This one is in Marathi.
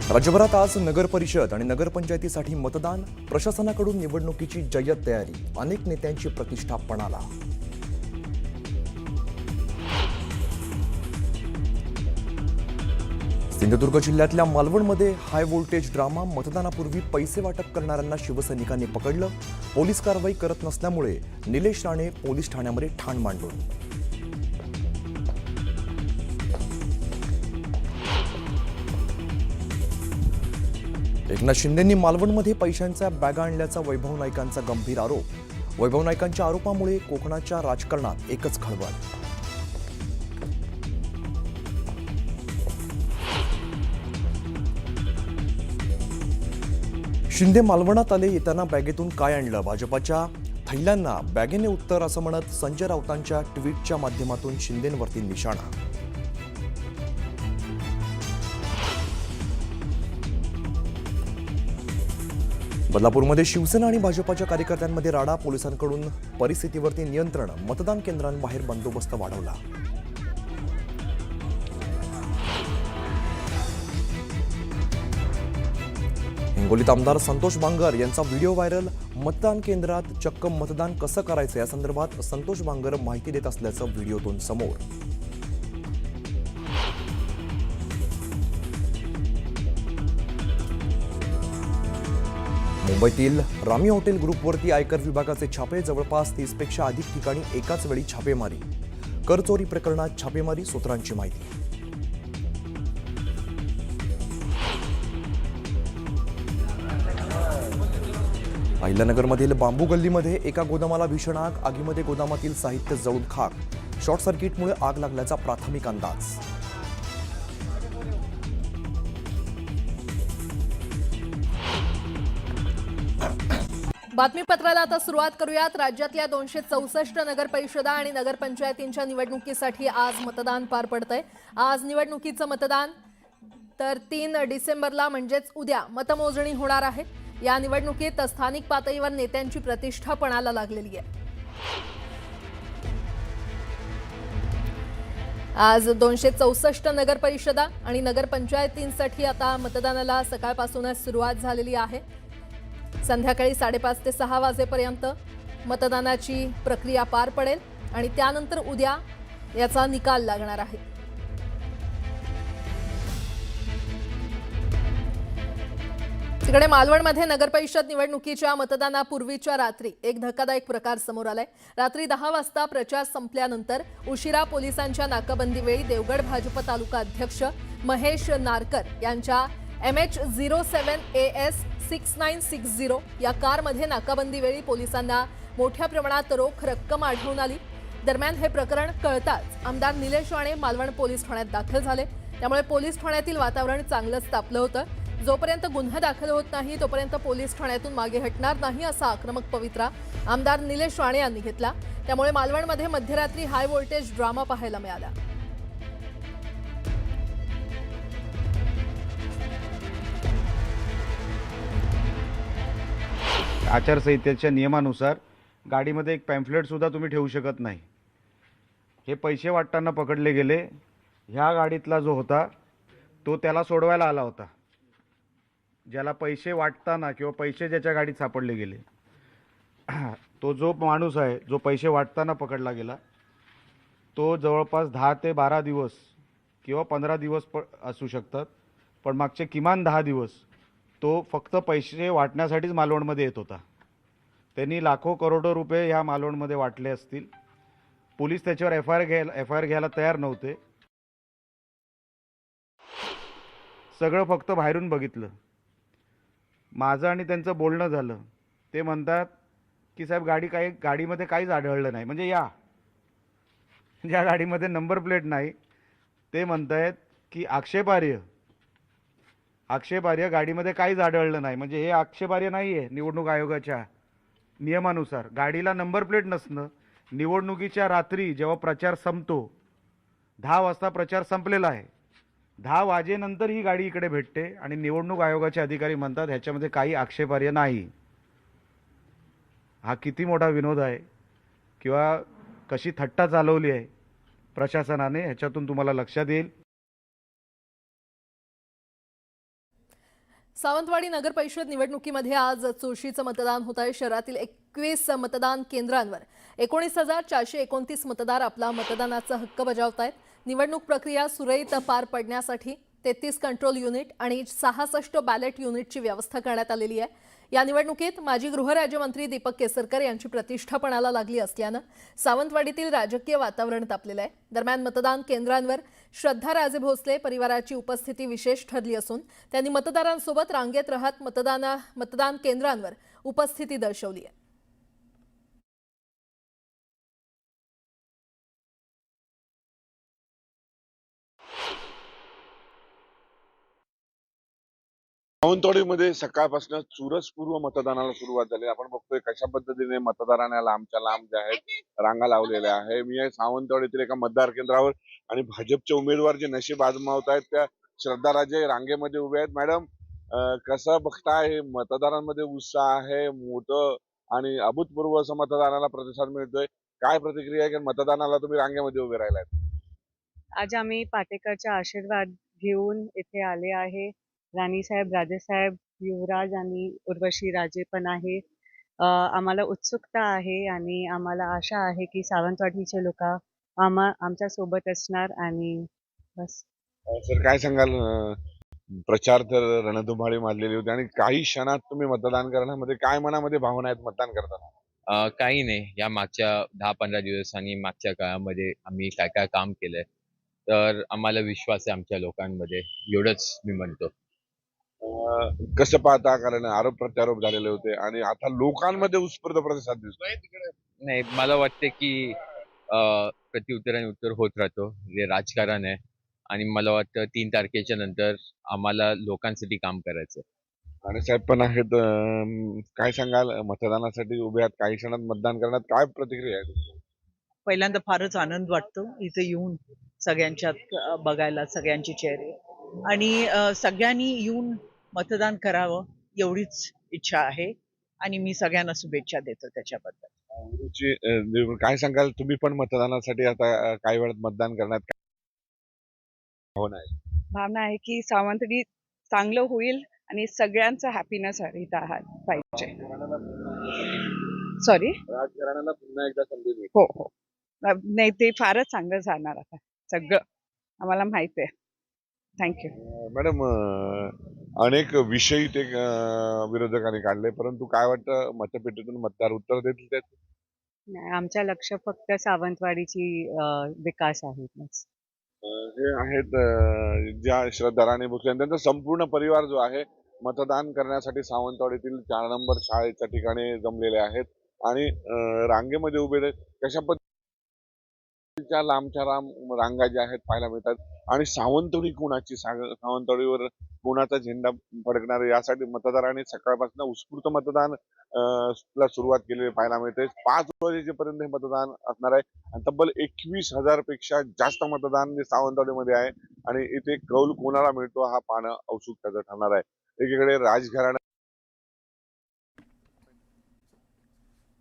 राज्यभरात आज नगर परिषद आणि नगरपंचायतीसाठी मतदान. प्रशासनाकडून निवडणुकीची जय्यत तयारी. अनेक नेत्यांची प्रतिष्ठा पणाला. सिंधुदुर्ग जिल्ह्यातल्या मालवणमध्ये हाय व्होल्टेज ड्रामा. मतदानापूर्वी पैसे वाटप करणाऱ्यांना शिवसैनिकांनी पकडलं. पोलीस कारवाई करत नसल्यामुळे निलेश राणे पोलीस ठाण्यामध्ये ठाण मांडून. एकनाथ शिंदेंनी मालवणमध्ये पैशांच्या बॅगा आणल्याचा वैभव नाईकांचा गंभीर आरोप. वैभव नाईकांच्या आरोपामुळे कोकणाच्या राजकारणात एकच खळबळ. शिंदे मालवणात आले, येताना बॅगेतून काय आणलं? भाजपाच्या थैल्यांना बॅगेने उत्तर असं म्हणत संजय राऊतांच्या ट्विटच्या माध्यमातून शिंदेंवरती निशाणा. बदलापूरमध्ये शिवसेना आणि भाजपाच्या कार्यकर्त्यांमध्ये राडा. पोलिसांकडून परिस्थितीवरती नियंत्रण. मतदान केंद्रांबाहेर बंदोबस्त वाढवला. हिंगोलीत आमदार संतोष बांगर यांचा व्हिडिओ व्हायरल. मतदान केंद्रात चक्क मतदान कसं करायचं या संदर्भात संतोष बांगर माहिती देत असल्याचं व्हिडिओतून समोर. मुंबईतील रामी हॉटेल ग्रुपवरती आयकर विभागाचे छापे. जवळपास 30 पेक्षा अधिक ठिकाणी एकाच वेळी छापेमारी. करचोरी प्रकरणात छापेमारी. सूत्रांची माहिती. अहिल्यानगरमधील बांबू गल्लीमध्ये एका गोदामाला भीषण आग. आगीमध्ये गोदामातील साहित्य जळून खाक. शॉर्ट सर्किटमुळे आग लागल्याचा प्राथमिक अंदाज. बातमीपत्राला आता सुरुवात करूयात. राज्यातल्या 264 नगरपरिषदा आणि नगरपंचायतींच्या निवडणुकीसाठी आज मतदान पार पडतंय. आज निवडणुकीचं मतदान तर 3 डिसेंबरला म्हणजेच उद्या मतमोजणी होणार आहे. या निवडणुकीत स्थानिक पातळीवर नेत्यांची प्रतिष्ठा पणाला लागलेली आहे. आज 264 नगरपरिषदा आणि नगरपंचायतींसाठी आता मतदानाला सकाळपासूनच सुरुवात झालेली आहे. संध्याकाळी 5:30 ते 6 वाजेपर्यंत मतदानाची प्रक्रिया पार पडेल आणि त्यानंतर उद्या याचा निकाल लागणार आहे. तिकडे मालवणमध्ये नगरपरिषद निवडणुकीच्या मतदानापूर्वीच्या रात्री एक धक्कादायक प्रकार समोर आलाय. रात्री 10 वाजता प्रचार संपल्यानंतर उशिरा पोलिसांच्या नाकाबंदीवेळी देवगड भाजप तालुका अध्यक्ष महेश नारकर यांच्या MH07AS 6960 या कारमध्ये नाकाबंदीवेळी पोलिसांना मोठ्या प्रमाणात रोख रक्कम आढळून आली. दरम्यान हे प्रकरण कळताच आमदार निलेश राणे मालवण पोलीस ठाण्यात दाखल झाले. त्यामुळे पोलीस ठाण्यातील वातावरण चांगलंच तापलं होतं. जोपर्यंत गुन्हा दाखल होत नाही तोपर्यंत पोलीस ठाण्यातून मागे हटणार नाही असा आक्रमक पवित्रा आमदार निलेश राणे यांनी घेतला. त्यामुळे मालवणमध्ये मध्यरात्री हाय व्होल्टेज ड्रामा पाहायला मिळाला. आचारसंहितेच्या नियमानुसार गाडीमध्ये एक पॅम्फलेट सुद्धा तुम्ही ठेवू शकत नाही. हे पैसे वाटताना पकडले गेले. ह्या गाडीतला जो होता तो त्याला सोडवायला आला होता. ज्याला पैसे वाटताना किंवा पैसे ज्याच्या गाडीत सापडले गेले तो जो माणूस आहे जो पैसे वाटताना पकडला गेला तो जवळपास 10 ते 12 दिवस किंवा 15 दिवस असू शकतात. पण मागचे किमान 10 दिवस तो फक्त पैसे वाटण्यासाठीच मालवणमध्ये येत होता. त्यांनी लाखो करोडो रुपये ह्या मालवणमध्ये वाटले असतील. पोलीस त्याच्यावर एफ आय आर घ्यायला तयार नव्हते. सगळं फक्त बाहेरून बघितलं. माझं आणि त्यांचं बोलणं झालं. ते म्हणतात की साहेब गाडीमध्ये काहीच आढळलं नाही. म्हणजे ज्या गाडीमध्ये नंबर प्लेट नाही ते म्हणतायत की आक्षेपार्ह गाडीमध्ये काहीच आढळलं नाही. म्हणजे हे आक्षेपार्ह नाही आहे. निवडणूक आयोगाच्या नियमानुसार गाडीला नंबर प्लेट नसणं, निवडणुकीच्या रात्री जेव्हा प्रचार संपतो 10 वाजता प्रचार संपलेला आहे, 10 वाजेनंतर ही गाडी इकडे भेटते आणि निवडणूक आयोगाचे अधिकारी म्हणतात ह्याच्यामध्ये काही आक्षेपार्ह नाही. हा किती मोठा विनोद आहे किंवा कशी थट्टा चालवली आहे प्रशासनाने ह्याच्यातून तुम्हाला लक्षात येईल. सावंतवाडी नगर परिषद निवडणुकीमध्ये आज चुरशीचं मतदान होत आहे. शहरातील 21 मतदान केंद्रांवर 19,429 मतदार आपला मतदानाचा हक्क बजावत आहेत. निवडणूक प्रक्रिया सुरळीत पार पडण्यासाठी 33 कंट्रोल युनिट आणि 66 बॅलेट युनिटची व्यवस्था करण्यात आलेली आहे. या निवडणुकीत माजी गृहराज्यमंत्री दीपक केसरकर यांची प्रतिष्ठा पणाला लागली असल्यानं सावंतवाडीतील राजकीय वातावरण तापलेलं आहे. दरम्यान मतदान केंद्रांवर श्रद्धा राजे भोसले परिवाराची उपस्थिती विशेष ठरली असून त्यांनी मतदारांसोबत रांगेत राहत मतदान केंद्रांवर उपस्थिती दर्शवली आहे. सावंतवाडीमध्ये सकाळपासून चुरसपूर्व मतदानाला सुरुवात झाली. आपण बघतोय कशा पद्धतीने मतदारांना लांबच्या लांब जे आहेत रांगा लावलेल्या आहे. मी आहे सावंतवाडीतील एका मतदार केंद्रावर आणि भाजपचे उमेदवार जे नशीब आजमावत आहेत त्या श्रद्धा राजे रांगेमध्ये उभे आहेत. मॅडम, कसं बघताय, मतदारांमध्ये उत्साह आहे मोठं आणि अभूतपूर्व असं मतदानाला प्रतिसाद मिळतोय. काय प्रतिक्रिया आहे की मतदानाला तुम्ही रांगेमध्ये उभे राहिलात? आज आम्ही पाटेकरचा आशीर्वाद घेऊन इथे आले आहे. राणीसाहेब, राजेसाहेब, युवराज आणि उर्वशी राजे पण आहे. आम्हाला उत्सुकता आहे आणि आम्हाला आशा आहे की सावंतवाडीचे लोक आमच्या सोबत असणार आणि बस. सर, काय सांगाल? प्रचार तर रणधुमाळी मारलेली होती आणि काही क्षणात तुम्ही मतदान करण्यामध्ये काय मनामध्ये भावना आहेत मतदान करताना? काही नाही. या मागच्या 10-15 दिवसांनी मागच्या काळामध्ये आम्ही काय काय काम केलंय, तर आम्हाला विश्वास आहे आमच्या लोकांमध्ये, एवढंच मी म्हणतो. कसं पाहता, कारण आरोप प्रत्यारोप झालेले होते आणि आता लोकांमध्ये उत्स्फूर्त प्रतिसाद दिसतोय. नाही, मला वाटते की प्रत्युत्तर आणि उत्तर होत राहतो. जे राजकारण आहे आणि मला वाटतं 3 तारखेच्या नंतर आम्हाला लोकांसाठी काम करायचं. आणि साहेब पण आहेत. काय सांगाल, मतदानासाठी उभे आहात, काही क्षणात मतदान करण्यात काय प्रतिक्रिया आहे तुमची? पहिल्यांदा फारच आनंद वाटतो इथे येऊन सगळ्यांच्यात बघायला सगळ्यांचे चेहरे आणि सगळ्यांनी येऊन मतदान करावं एवढीच इच्छा आहे आणि मी सगळ्यांना शुभेच्छा देतो त्याच्याबद्दल. काय सांगाल, तुम्ही पण मतदानासाठी आता काही वेळात मतदान करण्यात काय भावना आहे? भावना आहे की सावंतवाडी चांगलं होईल आणि सगळ्यांचं हॅपीनेस पाहिजे. सॉरी, राजकारणाला पुन्हा एकदा संधी मिळेल. हो हो, नाही ते फारच चांगलं जाणार आता सगळं आम्हाला माहिती आहे. थँक्यू. मॅडम, अनेक विषय ते विरोधकांनी काढले, परंतु काय वाटतं, मतपेटीतून मतदार उत्तर देतील त्यात? नाही, आमच्या लक्ष फक्त सावंतवाडीची विकास आहे. हे आहेत ज्या श्रद्धा राणे भोसले आणि त्यांचा संपूर्ण परिवार जो आहे मतदान करण्यासाठी सावंतवाडीतील 4 नंबर शाळेच्या ठिकाणी जमलेले आहेत आणि रांगेमध्ये उभे आहेत. कशा पद्धतीच्या लांबच्या लांब रांगा ज्या आहेत पाहायला मिळतात आणि सावंतवाडी कोणाची, सावंतवाडीवर कोणाचा झेंडा फडकणार यासाठी मतदारांनी सकाळपासून उत्स्फूर्त मतदान ला सुरुवात केलेली पाहायला मिळते. 5 वाजेपर्यंत हे मतदान असणार आहे आणि तब्बल 21,000 पेक्षा जास्त मतदान जे सावंतवाडीमध्ये आहे आणि इथे कौल कोणाला मिळतो हा पाहणं औत्सुक्याचं ठरणार आहे. एकीकडे राजघराणा